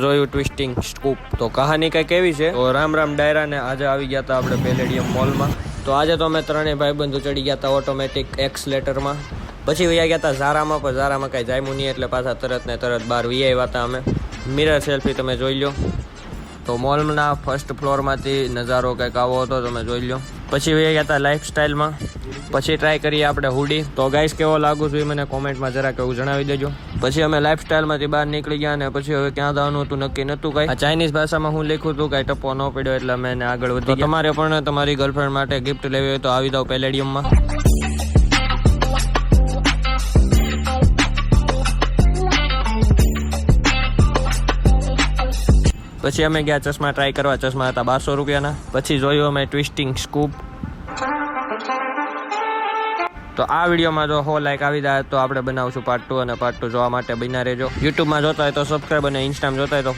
જોયું twisting scoop. તો કહાની કંઈક એવી છે. તો રામ રામ ડાયરા ને આજે આવી ગયા હતા આપણે પેલેડિયમ મોલમાં. તો આજે તો અમે ત્રણેય ભાઈબંધો ચડી ગયા હતા ઓટોમેટિક એક્સલેટરમાં. પછી વયા ગયા હતા ઝારામાં, પણ ઝારામાં કાંઈ જામ્યું નહીં એટલે પાછા તરત ને તરત બહાર વી આવ્યા હતા અમે. મિરર સેલ્ફી તમે જોઈ લો. તો મોલના ફર્સ્ટ ફ્લોરમાંથી નજારો કંઈક આવો હતો, તમે જોઈ લો. પછી વયા ગયા હતા લાઈફસ્ટાઈલમાં. પછી ટ્રાય કરીએ આપણે હુડી. તો ગાઈસ કેવો લાગુ છું એ મને કોમેન્ટમાં જરાક એવું જણાવી દેજો. પછી અમે લાઈફસ્ટાઈલમાંથી બહાર નીકળી ગયા અને પછી હવે ક્યાં જવાનું હતું નક્કી નહોતું કાંઈ. આ ચાઇનીઝ ભાષામાં હું લખ્યું હતું, કાંઈ ટપ્પો ન પડ્યો એટલે અમે એને આગળ વધી ગયા. તમારે પણ તમારી ગર્લફ્રેન્ડ માટે ગિફ્ટ લેવી હોય તો આવી જાઓ પેલેડિયમમાં. પછી અમે ગયા ચશ્મા ટ્રાય કરવા. ચશ્મા હતા 1200 રૂપિયાના. પછી જોયું અમે ટ્વિસ્ટિંગ સ્કૂપ. તો આ વિડીયોમાં જો 100 લાઈક આવી જાય તો આપણે બનાવશું પાર્ટ 2, અને પાર્ટ 2 જોવા માટે બન્યા રહેજો. યુટ્યુબમાં જોતા હોય તો સબસ્ક્રાઈબ અને ઇન્સ્ટામાં જોતા હોય તો